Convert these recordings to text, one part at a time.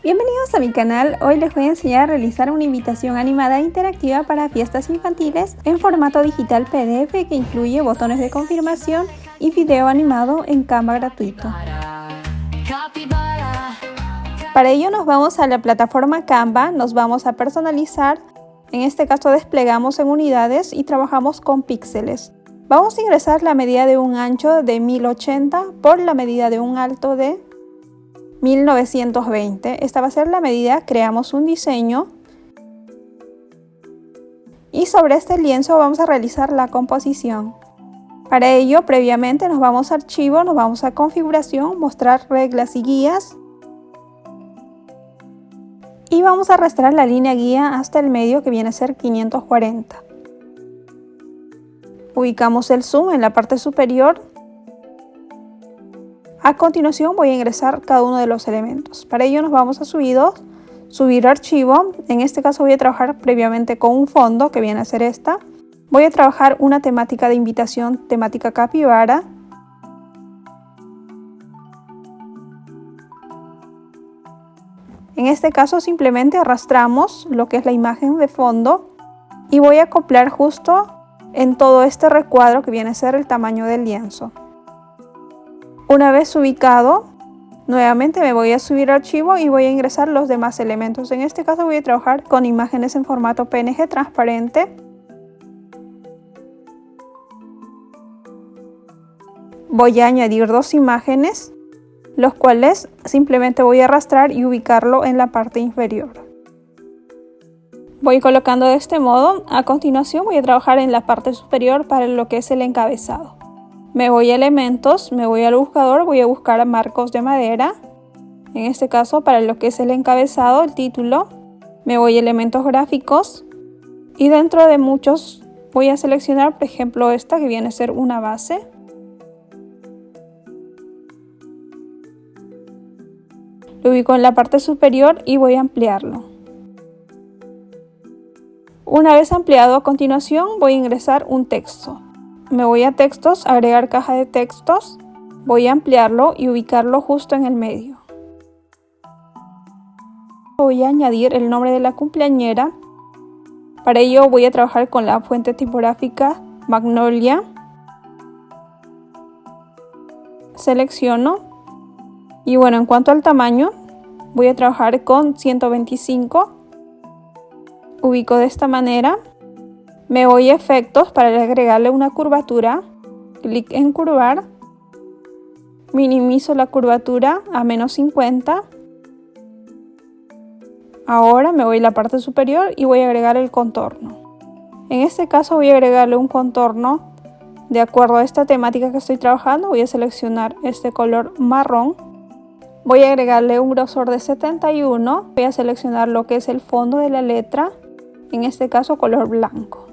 Bienvenidos a mi canal. Hoy les voy a enseñar a realizar una invitación animada interactiva para fiestas infantiles en formato digital PDF que incluye botones de confirmación y video animado en Canva gratuito. Para ello nos vamos a la plataforma Canva, nos vamos a personalizar. En este caso desplegamos en unidades y trabajamos con píxeles. Vamos a ingresar la medida de un ancho de 1080 por la medida de un alto de 1920. Esta va a ser la medida. Creamos un diseño y sobre este lienzo vamos a realizar la composición. Para ello, previamente nos vamos a archivo, nos vamos a configuración, mostrar reglas y guías y vamos a arrastrar la línea guía hasta el medio, que viene a ser 540. Ubicamos el zoom en la parte superior. A continuación voy a ingresar cada uno de los elementos. Para ello nos vamos a subir archivo. En este caso voy a trabajar previamente con un fondo, que viene a ser esta. Voy a trabajar una temática de invitación, temática capibara. En este caso simplemente arrastramos lo que es la imagen de fondo y voy a acoplar justo en todo este recuadro, que viene a ser el tamaño del lienzo. Una vez ubicado, nuevamente me voy a subir archivo y voy a ingresar los demás elementos. En este caso voy a trabajar con imágenes en formato PNG transparente. Voy a añadir dos imágenes, los cuales simplemente voy a arrastrar y ubicarlo en la parte inferior. Voy colocando de este modo. A continuación voy a trabajar en la parte superior para lo que es el encabezado. Me voy a elementos, me voy al buscador, voy a buscar marcos de madera. En este caso, para lo que es el encabezado, el título, me voy a elementos gráficos y dentro de muchos voy a seleccionar, por ejemplo, esta, que viene a ser una base. Lo ubico en la parte superior y voy a ampliarlo. Una vez ampliado, a continuación voy a ingresar un texto. Me voy a textos, agregar caja de textos, voy a ampliarlo y ubicarlo justo en el medio. Voy a añadir el nombre de la cumpleañera. Para ello voy a trabajar con la fuente tipográfica Magnolia. Selecciono y bueno, en cuanto al tamaño voy a trabajar con 125. Ubico de esta manera. Me voy a efectos para agregarle una curvatura, clic en curvar, minimizo la curvatura a menos 50. Ahora me voy a la parte superior y voy a agregar el contorno. En este caso voy a agregarle un contorno de acuerdo a esta temática que estoy trabajando. Voy a seleccionar este color marrón. Voy a agregarle un grosor de 71. Voy a seleccionar lo que es el fondo de la letra, en este caso color blanco.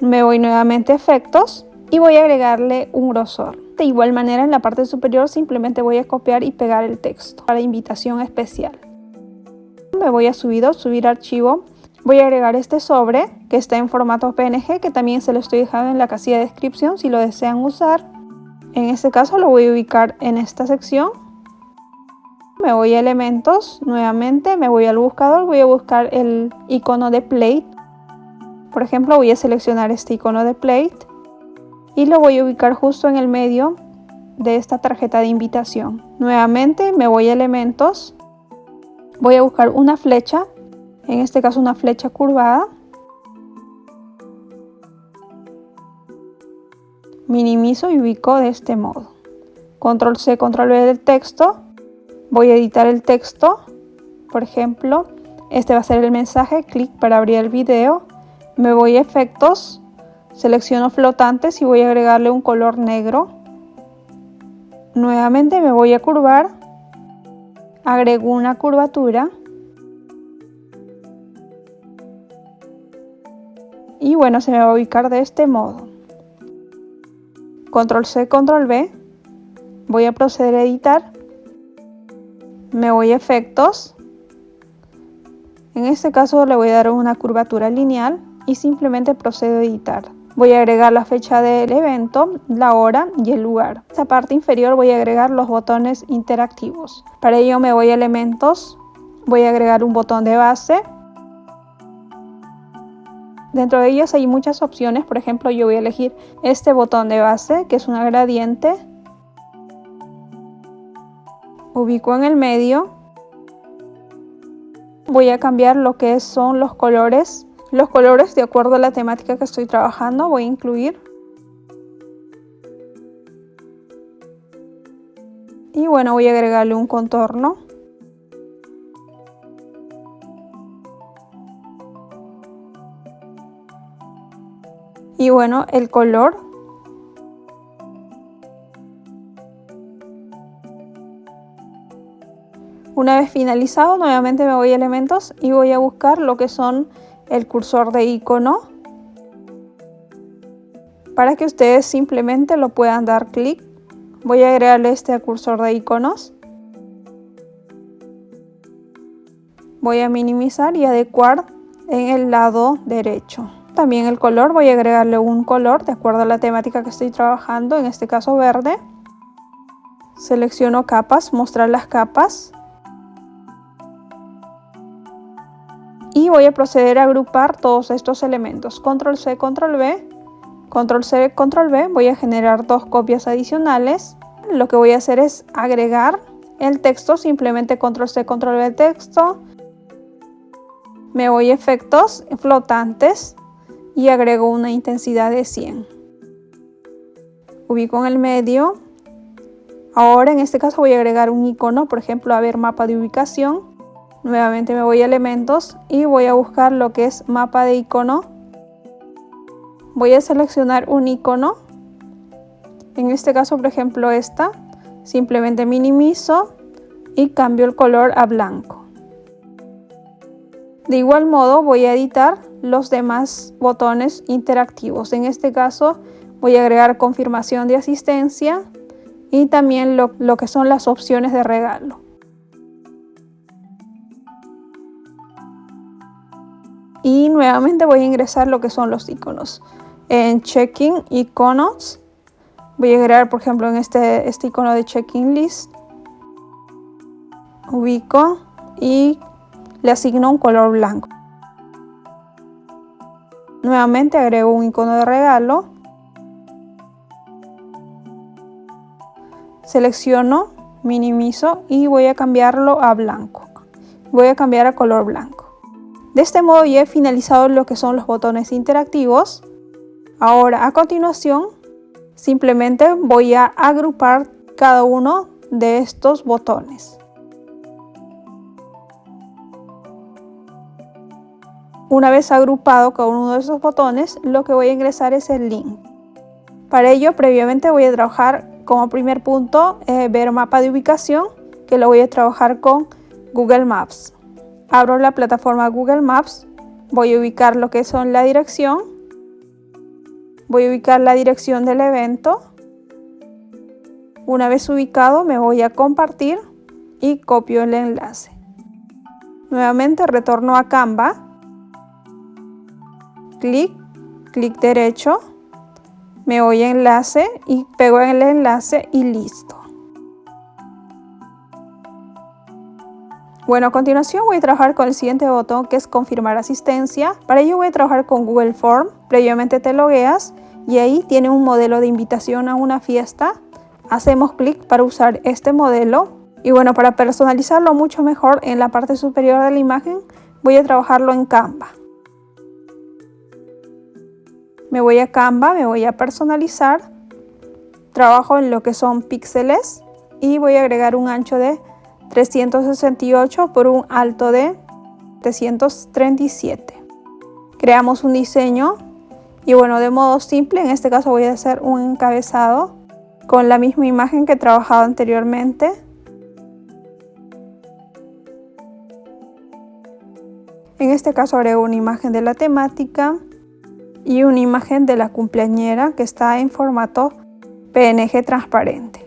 Me voy nuevamente a efectos y voy a agregarle un grosor. De igual manera, en la parte superior simplemente voy a copiar y pegar el texto para invitación especial. Me voy a subir archivo. Voy a agregar este sobre que está en formato PNG, que también se lo estoy dejando en la casilla de descripción si lo desean usar. En este caso lo voy a ubicar en esta sección. Me voy a elementos, nuevamente me voy al buscador, voy a buscar el icono de plate. Por ejemplo, voy a seleccionar este icono de plate y lo voy a ubicar justo en el medio de esta tarjeta de invitación. Nuevamente me voy a elementos, voy a buscar una flecha, en este caso una flecha curvada. Minimizo y ubico de este modo. Control C, Control V del texto. Voy a editar el texto. Por ejemplo, este va a ser el mensaje. Clic para abrir el video. Me voy a efectos, selecciono flotantes y voy a agregarle un color negro. Nuevamente me voy a curvar, agrego una curvatura y bueno, se me va a ubicar de este modo. Control C, Control V, voy a proceder a editar, me voy a efectos, en este caso le voy a dar una curvatura lineal y simplemente procedo a editar. Voy a agregar la fecha del evento, la hora y el lugar. En esta parte inferior voy a agregar los botones interactivos. Para ello me voy a elementos, voy a agregar un botón de base. Dentro de ellos hay muchas opciones, por ejemplo yo voy a elegir este botón de base que es una gradiente. Ubico en el medio. Voy a cambiar lo que son los colores. Los colores de acuerdo a la temática que estoy trabajando voy a incluir. Y bueno, voy a agregarle un contorno. Y bueno, el color. Una vez finalizado, nuevamente me voy a elementos y voy a buscar lo que son el cursor de icono para que ustedes simplemente lo puedan dar clic. Voy a agregarle este cursor de iconos. Voy a minimizar y adecuar en el lado derecho. También el color, voy a agregarle un color de acuerdo a la temática que estoy trabajando, en este caso verde. Selecciono capas, mostrar las capas. Y voy a proceder a agrupar todos estos elementos. Control C, Control V, Control C, Control V. Voy a generar dos copias adicionales. Lo que voy a hacer es agregar el texto, simplemente Control C, Control V texto. Me voy a efectos flotantes y agrego una intensidad de 100. Ubico en el medio. Ahora en este caso voy a agregar un icono, por ejemplo, a ver, mapa de ubicación. Nuevamente me voy a elementos y voy a buscar lo que es mapa de icono. Voy a seleccionar un icono. En este caso, por ejemplo, esta. Simplemente minimizo y cambio el color a blanco. De igual modo voy a editar los demás botones interactivos. En este caso voy a agregar confirmación de asistencia y también lo que son las opciones de regalo. Y nuevamente voy a ingresar lo que son los iconos. En Checking Iconos voy a agregar, por ejemplo, en este icono de Checking List. Ubico y le asigno un color blanco. Nuevamente agrego un icono de regalo. Selecciono, minimizo y voy a cambiarlo a blanco. Voy a cambiar a color blanco. De este modo ya he finalizado lo que son los botones interactivos. Ahora a continuación simplemente voy a agrupar cada uno de estos botones. Una vez agrupado cada uno de esos botones, lo que voy a ingresar es el link. Para ello previamente voy a trabajar como primer punto ver mapa de ubicación, que lo voy a trabajar con Google Maps. Abro la plataforma Google Maps, voy a ubicar lo que son la dirección, voy a ubicar la dirección del evento. Una vez ubicado me voy a compartir y copio el enlace. Nuevamente retorno a Canva, clic derecho, me voy a enlace y pego el enlace y listo. Bueno, a continuación voy a trabajar con el siguiente botón, que es confirmar asistencia. Para ello voy a trabajar con Google Form. Previamente te logueas y ahí tiene un modelo de invitación a una fiesta. Hacemos clic para usar este modelo. Y bueno, para personalizarlo mucho mejor, en la parte superior de la imagen voy a trabajarlo en Canva. Me voy a Canva, me voy a personalizar. Trabajo en lo que son píxeles y voy a agregar un ancho de 368 por un alto de 737. Creamos un diseño y bueno, de modo simple, en este caso voy a hacer un encabezado con la misma imagen que he trabajado anteriormente. En este caso agrego una imagen de la temática y una imagen de la cumpleañera que está en formato PNG transparente.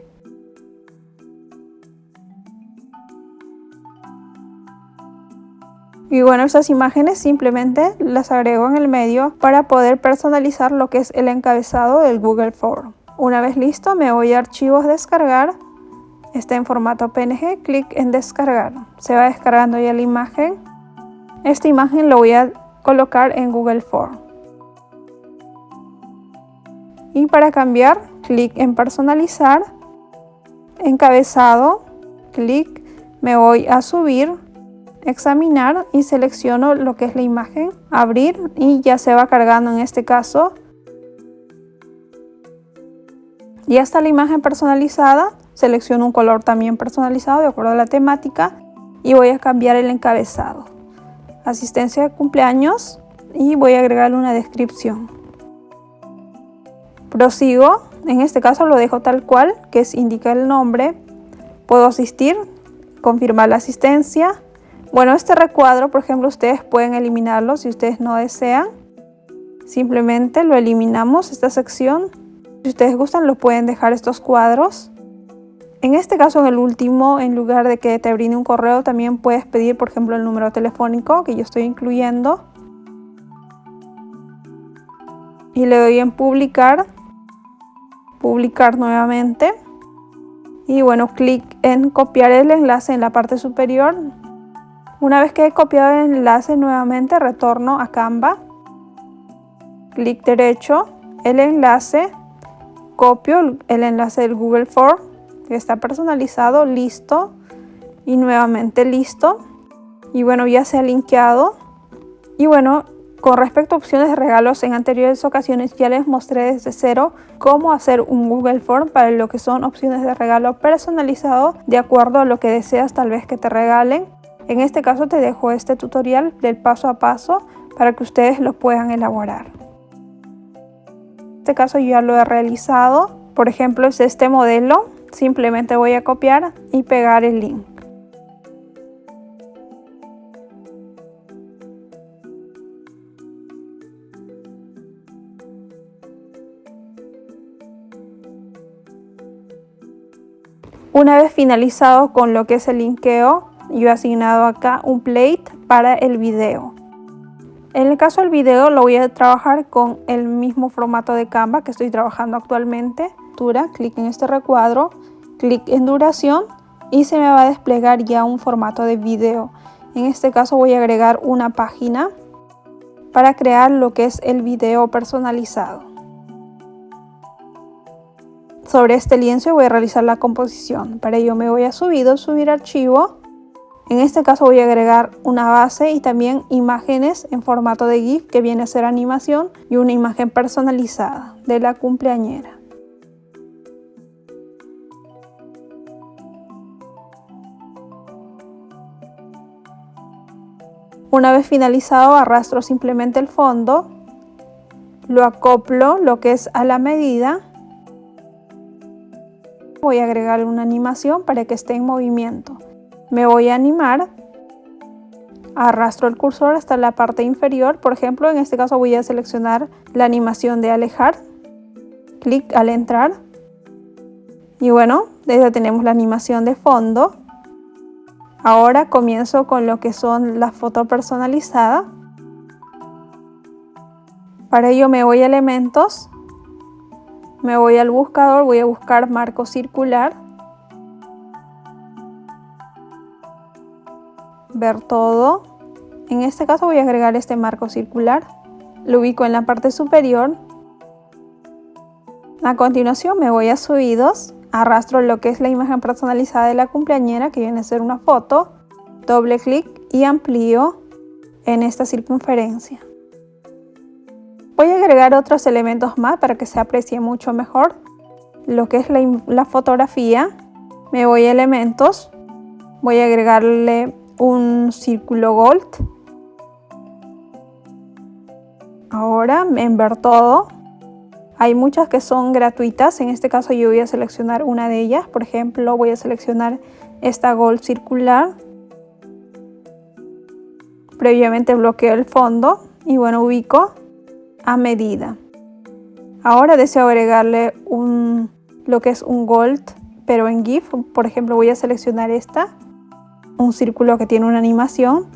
Y bueno, estas imágenes simplemente las agrego en el medio para poder personalizar lo que es el encabezado del Google Form. Una vez listo, me voy a archivos, descargar. Está en formato PNG, clic en descargar. Se va descargando ya la imagen. Esta imagen lo voy a colocar en Google Form. Y para cambiar, clic en personalizar, encabezado, clic, me voy a subir, examinar y selecciono lo que es la imagen, abrir y ya se va cargando en este caso. Ya está la imagen personalizada, selecciono un color también personalizado de acuerdo a la temática y voy a cambiar el encabezado. Asistencia de cumpleaños y voy a agregarle una descripción. Prosigo, en este caso lo dejo tal cual, que es indicar el nombre. Puedo asistir, confirmar la asistencia. Bueno, este recuadro, por ejemplo, ustedes pueden eliminarlo si ustedes no desean. Simplemente lo eliminamos, esta sección. Si ustedes gustan, lo pueden dejar estos cuadros. En este caso, en el último, en lugar de que te brinde un correo, también puedes pedir, por ejemplo, el número telefónico que yo estoy incluyendo. Y le doy en publicar. Publicar nuevamente. Y bueno, clic en copiar el enlace en la parte superior. Una vez que he copiado el enlace, nuevamente retorno a Canva. Clic derecho, el enlace. Copio el enlace del Google Form. Que está personalizado, listo y nuevamente listo. Y bueno, ya se ha linkeado. Y bueno, con respecto a opciones de regalos, en anteriores ocasiones ya les mostré desde cero cómo hacer un Google Form para lo que son opciones de regalo personalizado de acuerdo a lo que deseas tal vez que te regalen. En este caso te dejo este tutorial del paso a paso para que ustedes lo puedan elaborar. En este caso yo ya lo he realizado. Por ejemplo, es este modelo. Simplemente voy a copiar y pegar el link. Una vez finalizado con lo que es el linkeo, yo he asignado acá un plate para el video. En el caso del video lo voy a trabajar con el mismo formato de Canva que estoy trabajando actualmente. Clic en este recuadro, clic en duración y se me va a desplegar ya un formato de video. En este caso voy a agregar una página para crear lo que es el video personalizado. Sobre este lienzo voy a realizar la composición. Para ello me voy a subir archivo. En este caso voy a agregar una base y también imágenes en formato de GIF que viene a ser animación y una imagen personalizada de la cumpleañera. Una vez finalizado, arrastro simplemente el fondo, lo acoplo lo que es a la medida. Voy a agregar una animación para que esté en movimiento. Me voy a animar, arrastro el cursor hasta la parte inferior. Por ejemplo, en este caso voy a seleccionar la animación de alejar. Clic al entrar. Y bueno, ya tenemos la animación de fondo. Ahora comienzo con lo que son la foto personalizada. Para ello me voy a elementos, me voy al buscador, voy a buscar marco circular, ver todo. En este caso voy a agregar este marco circular, lo ubico en la parte superior. A continuación me voy a subidos. Arrastro lo que es la imagen personalizada de la cumpleañera, que viene a ser una foto, doble clic y amplío en esta circunferencia. Voy a agregar otros elementos más para que se aprecie mucho mejor lo que es la fotografía. Me voy a elementos, voy a agregarle un círculo gold. Ahora en ver todo. Hay muchas que son gratuitas, en este caso yo voy a seleccionar una de ellas. Por ejemplo, voy a seleccionar esta gold circular. Previamente bloqueo el fondo y bueno, ubico a medida. Ahora deseo agregarle lo que es un gold, pero en GIF. Por ejemplo, voy a seleccionar un círculo que tiene una animación.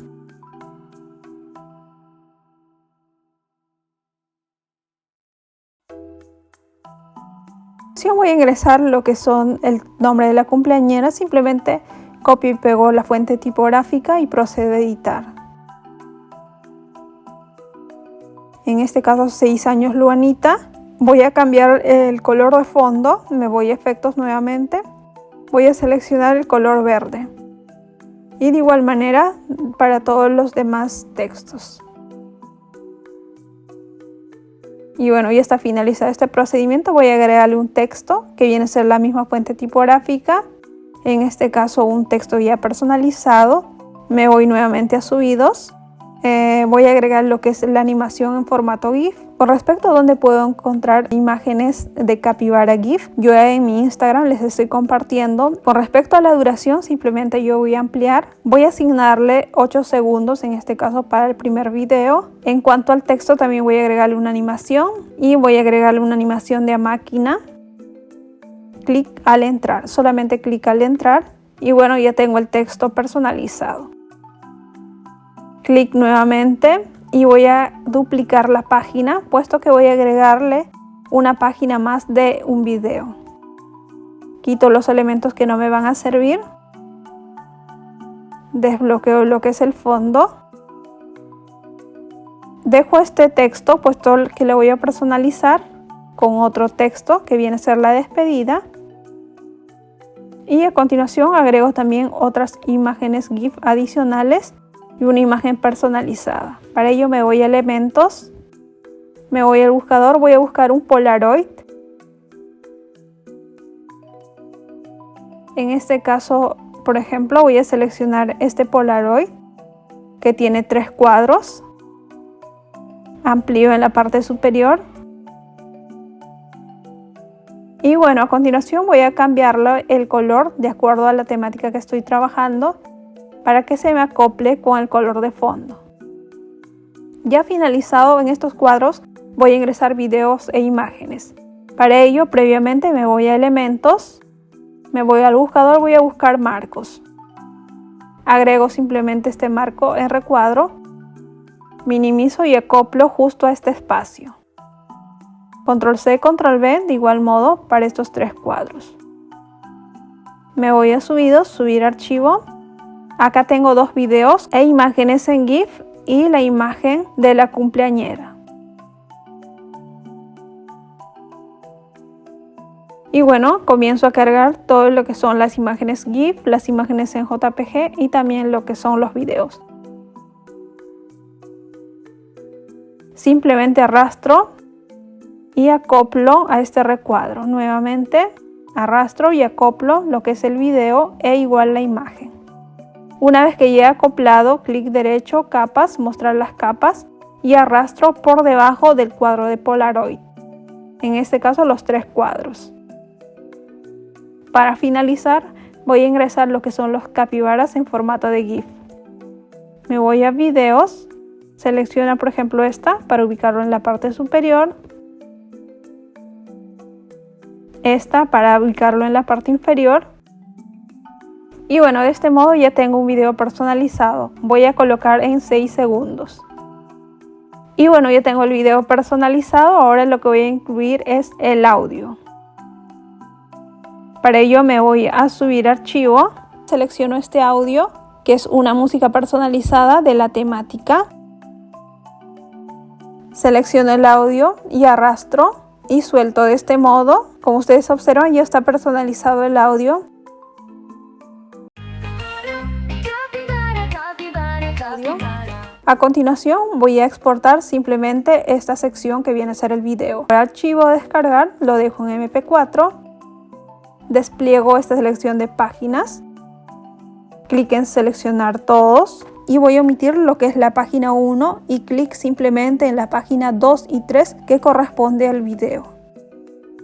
continuación voy a ingresar lo que son el nombre de la cumpleañera. Simplemente copio y pego la fuente tipográfica y procedo a editar. En este caso 6 años Luanita. Voy a cambiar el color de fondo. Me voy a efectos nuevamente. Voy a seleccionar el color verde. Y de igual manera para todos los demás textos. Y bueno, ya está finalizado este procedimiento. Voy a agregarle un texto que viene a ser la misma fuente tipográfica. En este caso un texto ya personalizado. Me voy nuevamente a subidos. Voy a agregar lo que es la animación en formato GIF. Con respecto a dónde puedo encontrar imágenes de capibara GIF, yo en mi Instagram les estoy compartiendo. Con respecto a la duración, simplemente yo voy a ampliar. Voy a asignarle 8 segundos, en este caso para el primer video. En cuanto al texto, también voy a agregarle una animación. Y voy a agregarle una animación de a máquina. Clic al entrar, solamente clic al entrar. Y bueno, ya tengo el texto personalizado. Clic nuevamente y voy a duplicar la página, puesto que voy a agregarle una página más de un video. Quito los elementos que no me van a servir. Desbloqueo lo que es el fondo. Dejo este texto, puesto que lo voy a personalizar con otro texto que viene a ser la despedida. Y a continuación agrego también otras imágenes GIF adicionales y una imagen personalizada. Para ello me voy a elementos, me voy al buscador, voy a buscar un Polaroid. En este caso, por ejemplo, voy a seleccionar este Polaroid que tiene 3 cuadros. Amplío en la parte superior. Y bueno, a continuación voy a cambiarle el color de acuerdo a la temática que estoy trabajando, para que se me acople con el color de fondo. Ya finalizado en estos cuadros, voy a ingresar videos e imágenes. Para ello, previamente me voy a elementos, me voy al buscador, voy a buscar marcos. Agrego simplemente este marco en recuadro, minimizo y acoplo justo a este espacio. Control C, Control V, de igual modo para estos 3 cuadros. Me voy a subidos, subir archivo. Acá tengo 2 videos e imágenes en GIF y la imagen de la cumpleañera. Y bueno, comienzo a cargar todo lo que son las imágenes GIF, las imágenes en JPG y también lo que son los videos. Simplemente arrastro y acoplo a este recuadro. Nuevamente arrastro y acoplo lo que es el video e igual la imagen. Una vez que ya he acoplado, clic derecho, capas, mostrar las capas y arrastro por debajo del cuadro de Polaroid. En este caso los 3 cuadros. Para finalizar, voy a ingresar lo que son los capibaras en formato de GIF. Me voy a videos, selecciona por ejemplo esta para ubicarlo en la parte superior. Esta para ubicarlo en la parte inferior. Y bueno, de este modo ya tengo un video personalizado. Voy a colocar en 6 segundos. Y bueno, ya tengo el video personalizado. Ahora lo que voy a incluir es el audio. Para ello me voy a subir archivo. Selecciono este audio, que es una música personalizada de la temática. Selecciono el audio y arrastro y suelto de este modo. Como ustedes observan, ya está personalizado el audio. A continuación voy a exportar simplemente esta sección que viene a ser el video. El archivo a descargar lo dejo en MP4. Despliego esta selección de páginas. Clic en seleccionar todos. Y voy a omitir lo que es la página 1 y clic simplemente en la página 2 y 3 que corresponde al video.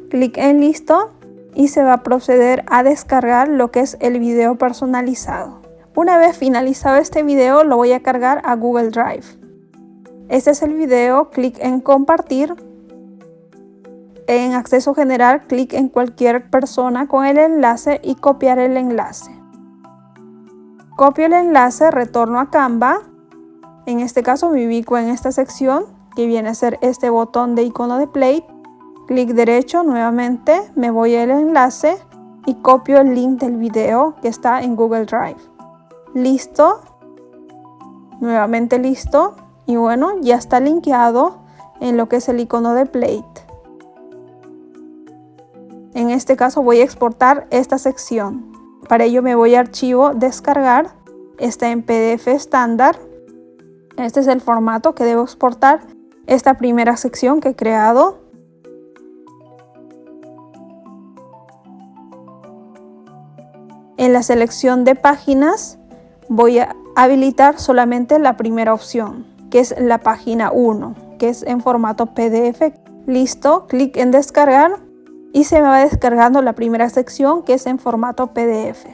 Clic en listo y se va a proceder a descargar lo que es el video personalizado. Una vez finalizado este video lo voy a cargar a Google Drive. Este es el video, clic en compartir. En acceso general, clic en cualquier persona con el enlace y copiar el enlace. Copio el enlace, retorno a Canva. En este caso me ubico en esta sección que viene a ser este botón de icono de play clic derecho nuevamente, me voy al enlace y copio el link del video que está en Google Drive. Listo, nuevamente listo, y bueno, ya está linkeado en lo que es el icono de Plate. En este caso voy a exportar esta sección. Para ello me voy a archivo, descargar, está en PDF estándar. Este es el formato que debo exportar esta primera sección que he creado. En la selección de páginas voy a habilitar solamente la primera opción, que es la página 1, que es en formato PDF. Listo, clic en descargar y se me va descargando la primera sección, que es en formato PDF.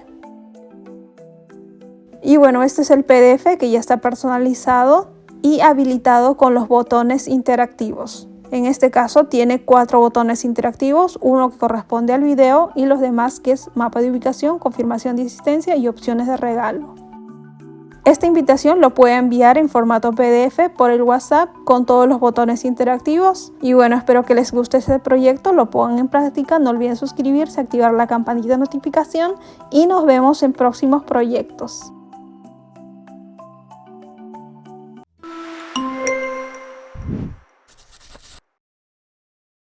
Y bueno, este es el PDF que ya está personalizado y habilitado con los botones interactivos. En este caso tiene 4 botones interactivos, uno que corresponde al video y los demás que es mapa de ubicación, confirmación de asistencia y opciones de regalo. Esta invitación lo puede enviar en formato PDF por el WhatsApp con todos los botones interactivos. Y bueno, espero que les guste este proyecto, lo pongan en práctica, no olviden suscribirse, activar la campanita de notificación y nos vemos en próximos proyectos.